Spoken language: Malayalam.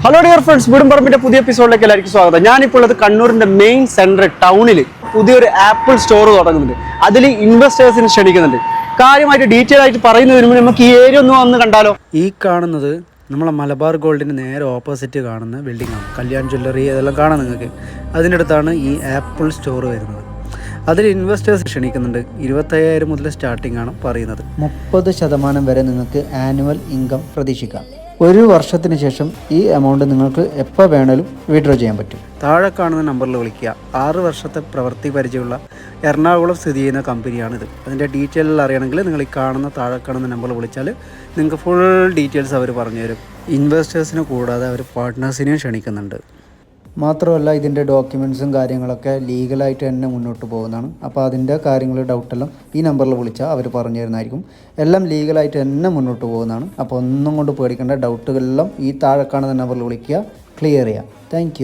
ഹലോ ഡിയർ ഫ്രണ്ട്സ്, വീടും പറമ്പിന്റെ പുതിയ എപ്പിസോഡിലേക്ക് എല്ലാവർക്കും സ്വാഗതം. ഞാനിപ്പോൾ ഉള്ളത് കണ്ണൂരിന്റെ മെയിൻ സെന്റർ ടൗണിൽ പുതിയൊരു ആപ്പിൾ സ്റ്റോർ തുടങ്ങുന്നുണ്ട്. അതിൽ ഇൻവെസ്റ്റേഴ്സിനെ ക്ഷണിക്കുന്നുണ്ട്. കാര്യമായിട്ട് ഡീറ്റെയിൽ ആയിട്ട് പറയുന്നതിന് മുമ്പ് നമുക്ക് ഈ ഏരിയ ഒന്ന് വന്ന് കണ്ടാലോ. ഈ കാണുന്നത് നമ്മളെ മലബാർ ഗോൾഡിന് നേരെ ഓപ്പോസിറ്റ് കാണുന്ന ബിൽഡിംഗ് ആണ്. കല്യാൺ ജ്വല്ലറി അതെല്ലാം കാണാം നിങ്ങൾക്ക്. അതിൻ്റെ അടുത്താണ് ഈ ആപ്പിൾ സ്റ്റോർ വരുന്നത്. അതിൽ ഇൻവെസ്റ്റേഴ്സ് ക്ഷണിക്കുന്നുണ്ട്. 25,000 മുതൽ സ്റ്റാർട്ടിംഗ് ആണ് പറയുന്നത്. 30% വരെ നിങ്ങൾക്ക് ആനുവൽ ഇൻകം പ്രതീക്ഷിക്കാം. ഒരു വർഷത്തിന് ശേഷം ഈ എമൗണ്ട് നിങ്ങൾക്ക് എപ്പോൾ വേണേലും വിഡ്രോ ചെയ്യാൻ പറ്റും. താഴെ കാണുന്ന നമ്പറിൽ വിളിക്കുക. 6 വർഷത്തെ പ്രവൃത്തി പരിചയമുള്ള എറണാകുളം സ്ഥിതി ചെയ്യുന്ന കമ്പനിയാണിത്. അതിൻ്റെ ഡീറ്റെയിൽ അറിയണമെങ്കിൽ നിങ്ങൾ ഈ കാണുന്ന താഴെ കാണുന്ന നമ്പറിൽ വിളിച്ചാൽ നിങ്ങൾക്ക് ഫുൾ ഡീറ്റെയിൽസ് അവർ പറഞ്ഞു തരും. ഇൻവെസ്റ്റേഴ്സിനെ കൂടാതെ അവർ പാർട്ട്നേഴ്സിനെയും ക്ഷണിക്കുന്നുണ്ട്. മാത്രമല്ല ഇതിൻ്റെ ഡോക്യുമെൻറ്റ്സും കാര്യങ്ങളൊക്കെ ലീഗലായിട്ട് തന്നെ മുന്നോട്ട് പോകുന്നതാണ്. അപ്പോൾ അതിൻ്റെ കാര്യങ്ങൾ ഡൗട്ടെല്ലാം ഈ നമ്പറിൽ വിളിച്ചാൽ അവർ പറഞ്ഞു തരുന്നതായിരിക്കും. എല്ലാം ലീഗലായിട്ട് തന്നെ മുന്നോട്ട് പോകുന്നതാണ്. അപ്പോൾ ഒന്നും കൊണ്ട് പേടിക്കേണ്ട. ഡൗട്ടുകളെല്ലാം ഈ താഴെ കാണുന്ന നമ്പറിൽ വിളിക്കുക, ക്ലിയർ ചെയ്യാം. താങ്ക്